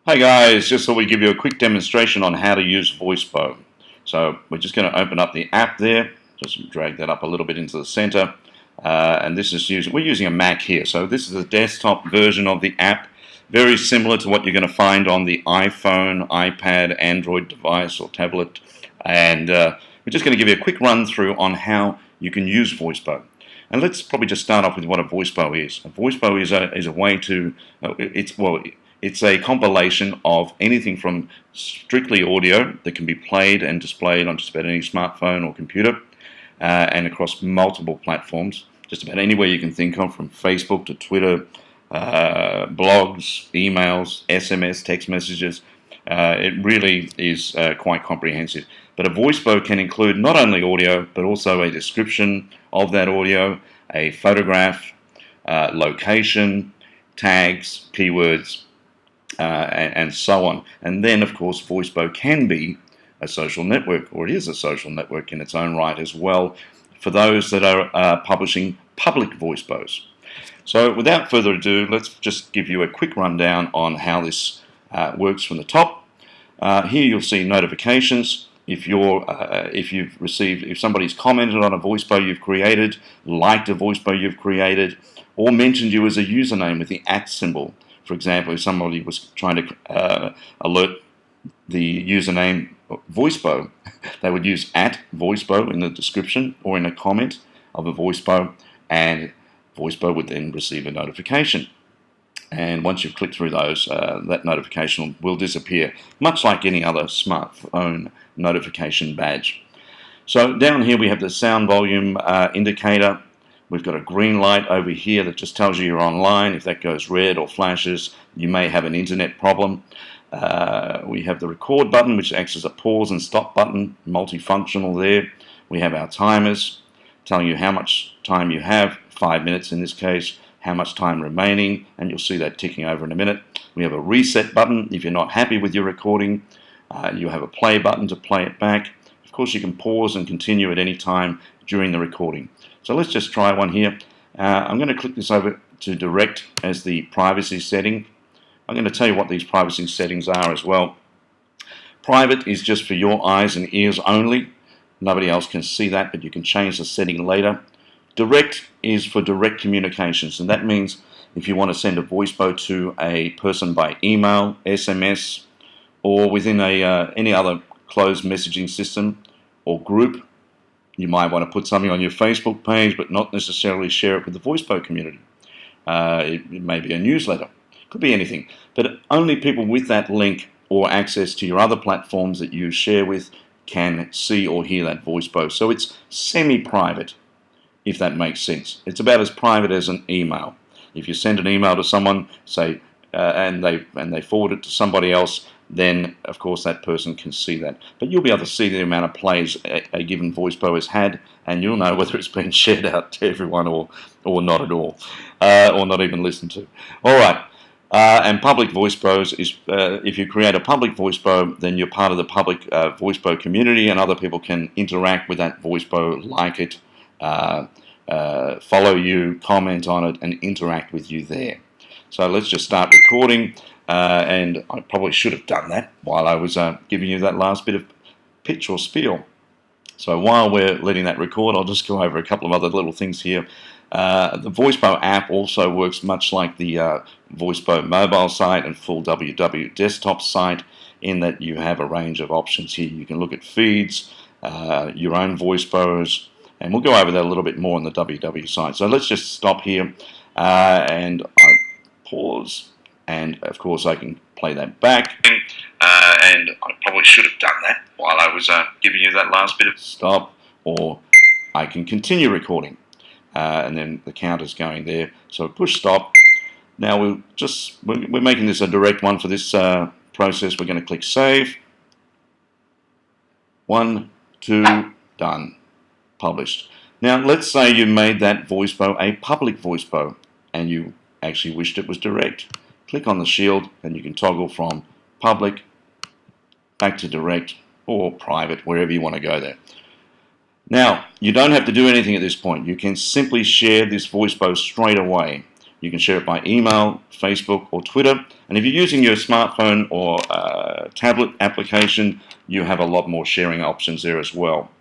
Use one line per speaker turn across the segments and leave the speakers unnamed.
Hi guys, just thought we'd give you a quick demonstration on how to use VoiceBo. So we're just going to open up the app there, just drag that up a little bit into the center, and this is we're using a Mac here, so this is a desktop version of the app, very similar to what you're going to find on the iPhone, iPad, Android device or tablet, and we're just going to give you a quick run through on how you can use VoiceBo. And let's probably just start off with what a VoiceBo is. A VoiceBo is a way to, it's a compilation of anything from strictly audio that can be played and displayed on just about any smartphone or computer and across multiple platforms, just about anywhere you can think of, from Facebook to Twitter, blogs, emails, SMS, text messages. It really is quite comprehensive. But a VoiceBo can include not only audio, but also a description of that audio, a photograph, location, tags, keywords, and so on. And then, of course, VoiceBo can be a social network, or it is a social network in its own right as well, for those that are publishing public VoiceBos. So without further ado, let's just give you a quick rundown on how this works from the top. Here you'll see notifications. If somebody's commented on a VoiceBo you've created, liked a VoiceBo you've created, or mentioned you as a username with the @ symbol. For example, if somebody was trying to alert the username VoiceBo, they would use @VoiceBo in the description or in a comment of a VoiceBo, and VoiceBo would then receive a notification. And once you've clicked through those, that notification will disappear, much like any other smartphone notification badge. So down here we have the sound volume indicator. We've got a green light over here that just tells you you're online. If that goes red or flashes, you may have an internet problem. We have the record button, which acts as a pause and stop button, multifunctional there. We have our timers telling you how much time you have, 5 minutes in this case, how much time remaining, and you'll see that ticking over in a minute. We have a reset button. If you're not happy with your recording, you have a play button to play it back. Of course, you can pause and continue at any time during the recording. So let's just try one here. I'm going to click this over to direct as the privacy setting. I'm going to tell you what these privacy settings are as well. Private is just for your eyes and ears only. Nobody else can see that, but you can change the setting later. Direct is for direct communications, and that means if you want to send a VoiceBo to a person by email, SMS, or within any other closed messaging system or group. You might want to put something on your Facebook page, but not necessarily share it with the VoiceBo community. It may be a newsletter. It could be anything. But only people with that link or access to your other platforms that you share with can see or hear that VoiceBo. So it's semi-private, if that makes sense. It's about as private as an email. If you send an email to someone, say, and they forward it to somebody else, then of course that person can see that. But you'll be able to see the amount of plays a given VoiceBo has had, and you'll know whether it's been shared out to everyone or not at all, or not even listened to. All right. And public VoiceBos is, if you create a public VoiceBo, then you're part of the public VoiceBo community, and other people can interact with that VoiceBo, like it, follow you, comment on it, and interact with you there. So let's just start recording, and I probably should have done that while I was giving you that last bit of pitch or spiel. So while we're letting that record, I'll just go over a couple of other little things here. The VoiceBo app also works much like the VoiceBo mobile site and full WW desktop site, in that you have a range of options here. You can look at feeds, your own VoiceBos, and we'll go over that a little bit more on the WW site. So let's just stop here, and I pause, and of course I can play that back, and I probably should have done that while I was giving you that last bit of stop, or I can continue recording, and then the counter's going there, so push stop. Now we're making this a direct one for this process. We're going to click save. 1, 2, done, published. Now let's say you made that VoiceBo a public VoiceBo and you actually wished it was direct. Click on the shield and you can toggle from public back to direct or private, wherever you want to go there. Now, you don't have to do anything at this point. You can simply share this VoiceBo straight away. You can share it by email, Facebook, or Twitter. And if you're using your smartphone or tablet application, you have a lot more sharing options there as well.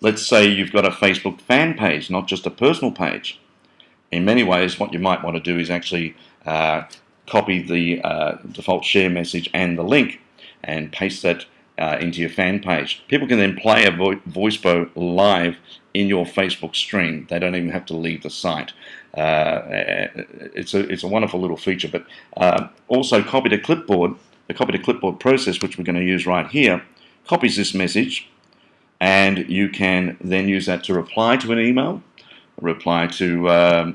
Let's say you've got a Facebook fan page, not just a personal page. In many ways, what you might want to do is actually copy the default share message and the link and paste that into your fan page. People can then play a VoiceBo live in your Facebook stream. They don't even have to leave the site. It's a wonderful little feature. But also copy to clipboard. The copy to clipboard process, which we're going to use right here, copies this message, and you can then use that to reply to an email, reply to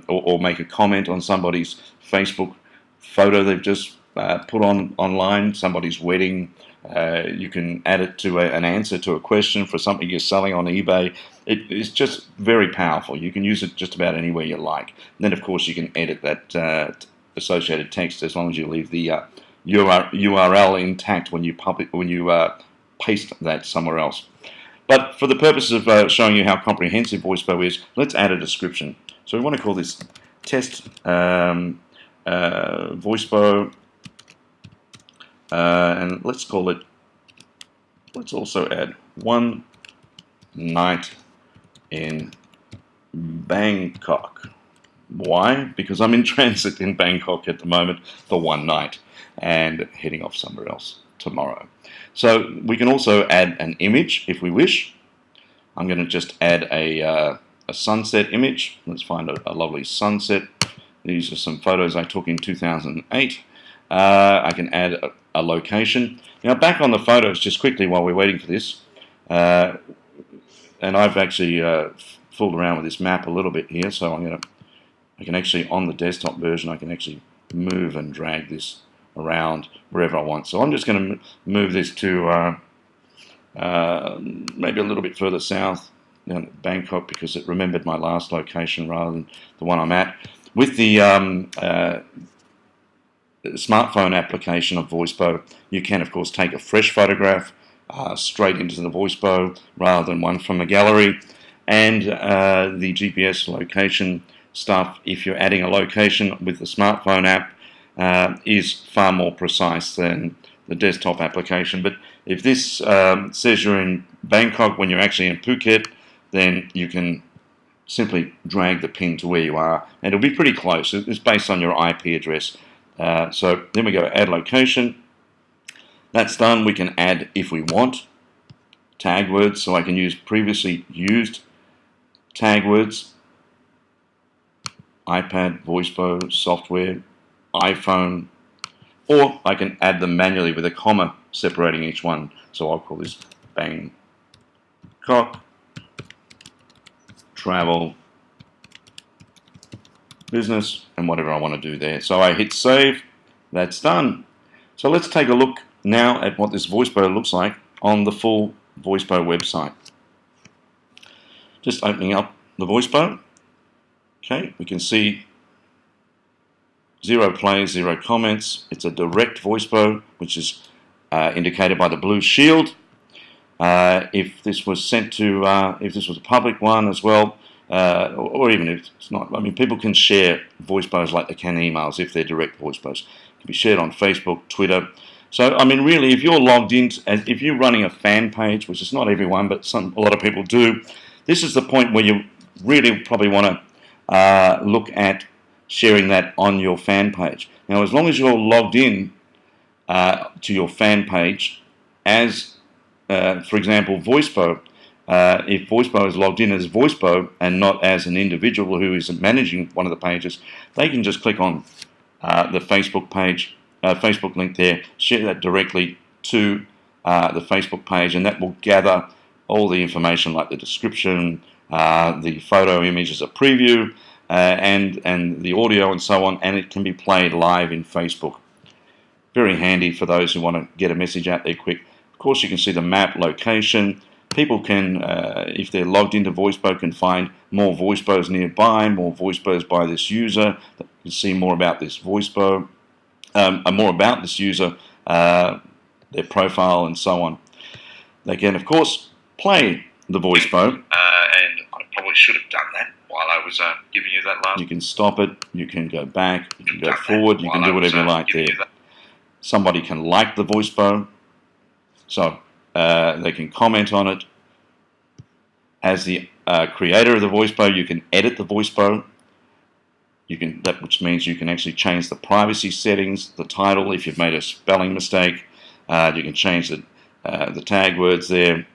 or make a comment on somebody's Facebook photo they've just put online, somebody's wedding. You can add it to an answer to a question for something you're selling on eBay. It's just very powerful. You can use it just about anywhere you like. And then, of course, you can edit that associated text as long as you leave the URL intact when you paste that somewhere else. But for the purpose of showing you how comprehensive VoiceBo is, let's add a description. So we want to call this test VoiceBo, and let's also add one night in Bangkok. Why? Because I'm in transit in Bangkok at the moment for one night and heading off somewhere else tomorrow. So we can also add an image if we wish. I'm going to just add a sunset image. Let's find a lovely sunset. These are some photos I took in 2008. I can add a location. Now back on the photos just quickly while we're waiting for this. And I've actually fooled around with this map a little bit here. So I can actually, on the desktop version, I can actually move and drag this around wherever I want. So I'm just going to move this to maybe a little bit further south, down at Bangkok, because it remembered my last location rather than the one I'm at. With the smartphone application of VoiceBo, you can of course take a fresh photograph straight into the VoiceBo rather than one from a gallery, and the GPS location stuff, if you're adding a location with the smartphone app, is far more precise than the desktop application. But if this says you're in Bangkok when you're actually in Phuket, then you can simply drag the pin to where you are, and it'll be pretty close. It's based on your IP address. So then we go add location. That's done. We can add, if we want, tag words. So I can use previously used tag words: iPad, VoiceBo, software, iPhone, or I can add them manually with a comma separating each one. So I'll call this Bangkok, travel, business, and whatever I want to do there. So I hit save. That's done. So let's take a look now at what this VoiceBo looks like on the full VoiceBo website. Just opening up the VoiceBo. Okay, we can see 0 plays, 0 comments. It's a direct VoiceBo, which is indicated by the blue shield. If this was sent to, if this was a public one as well, or even if it's not, I mean, people can share VoiceBos like they can emails if they're direct VoiceBos. It can be shared on Facebook, Twitter. So, I mean, really, if you're logged in, if you're running a fan page, which is not everyone, but a lot of people do, this is the point where you really probably want to look at sharing that on your fan page. Now, as long as you're logged in to your fan page as, for example, VoiceBo, if VoiceBo is logged in as VoiceBo and not as an individual who is managing one of the pages, they can just click on the Facebook page, Facebook link there, share that directly to the Facebook page, and that will gather all the information like the description, the photo image as a preview, and the audio and so on, and it can be played live in Facebook. Very handy for those who want to get a message out there quick. Of course, you can see the map location. People can, if they're logged into VoiceBo, can find more VoiceBos nearby, more VoiceBos by this user. You can see more about this VoiceBo, more about this user, their profile, and so on. They can, of course, play the VoiceBo, and I probably should have done that while I was giving you that last. You can stop it, you can go back, you can go forward, you can do whatever you like there. Somebody can like the VoiceBo, so they can comment on it. As the creator of the VoiceBo, you can edit the VoiceBo. Which means you can actually change the privacy settings, the title if you've made a spelling mistake. You can change the tag words there,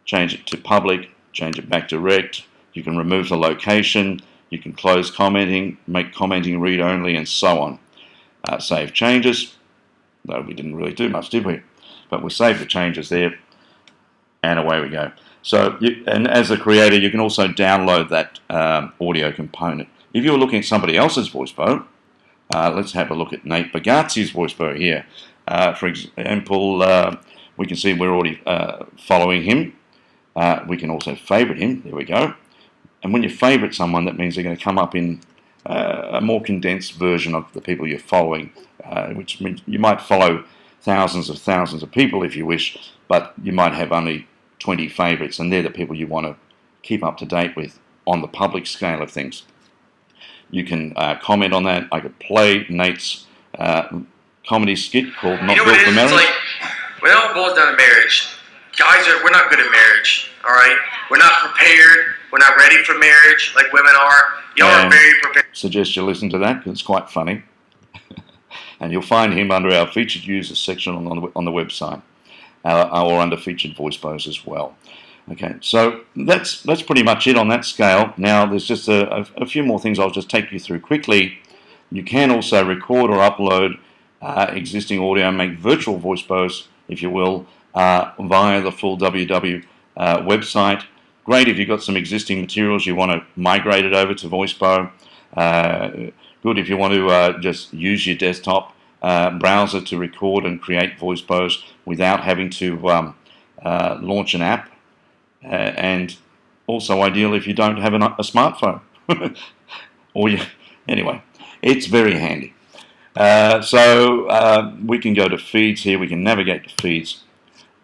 change it to public, change it back direct. You can remove the location. You can close commenting, make commenting read only, and so on. Save changes. Though we didn't really do much, did we? But we saved the changes there, and away we go. So, and as a creator, you can also download that audio component. If you're looking at somebody else's VoiceBo, let's have a look at Nate Bagazzi's VoiceBo here. For example, we can see we're already following him. We can also favorite him. There we go. And when you favorite someone, that means they're going to come up in a more condensed version of the people you're following, which means you might follow thousands of people if you wish, but you might have only 20 favorites, and they're the people you want to keep up to date with on the public scale of things. You can comment on that. I could play Nate's comedy skit called Not Built for Marriage.
It's like, when it all boils down to marriage, we're not good at marriage, all right? We're not prepared. We're not ready for marriage like women are. Y'all are very prepared.
Suggest you listen to that because it's quite funny. And you'll find him under our featured users section on the website, or under featured VoiceBos as well. Okay, so that's pretty much it on that scale. Now there's just a few more things I'll just take you through quickly. You can also record or upload existing audio and make virtual VoiceBos, if you will, via the full WW website. Great if you've got some existing materials you want to migrate it over to VoiceBo. Good if you want to just use your desktop browser to record and create VoiceBos without having to launch an app. And also ideal if you don't have a smartphone. Anyway, it's very handy. So we can go to feeds here. We can navigate to feeds,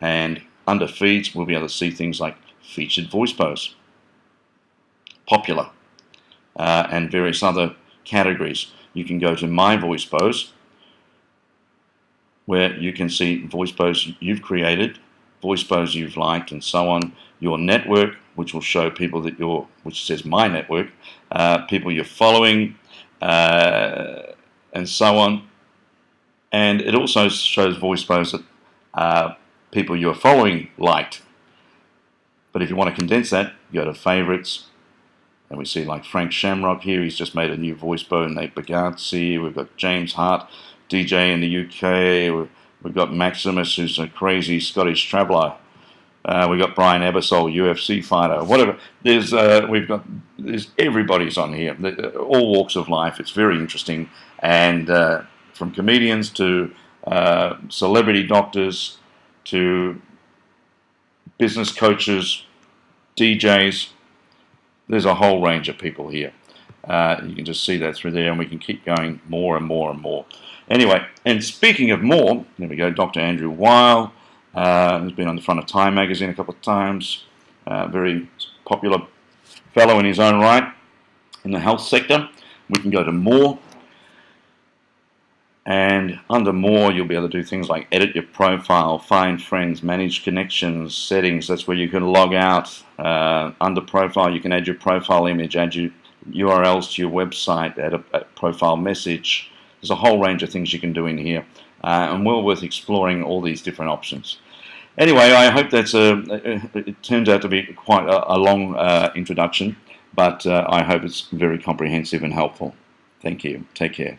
and under feeds we'll be able to see things like featured VoiceBos, popular, and various other categories. You can go to My VoiceBos, where you can see VoiceBos you've created, VoiceBos you've liked, and so on. Your network, which will show people that which says My Network, people you're following, and so on. And it also shows VoiceBos that people you're following liked. But if you want to condense that, you go to favorites, and we see like Frank Shamrock here. He's just made a new VoiceBo. Nate Bagazzi. We've got James Hart, DJ in the UK. We've got Maximus, who's a crazy Scottish traveller. We've got Brian Ebersol, UFC fighter. Whatever. There's everybody's on here. All walks of life. It's very interesting. And from comedians to celebrity doctors to business coaches, DJs. There's a whole range of people here. You can just see that through there, and we can keep going more and more and more. Anyway, and speaking of more, there we go, Dr. Andrew Weil. He's been on the front of Time magazine a couple of times. Very popular fellow in his own right in the health sector. We can go to more. And under more, you'll be able to do things like edit your profile, find friends, manage connections, settings. That's where you can log out. Under profile, you can add your profile image, add your URLs to your website, add a profile message. There's a whole range of things you can do in here. And well worth exploring all these different options. Anyway, I hope it turns out to be quite a long introduction, but I hope it's very comprehensive and helpful. Thank you. Take care.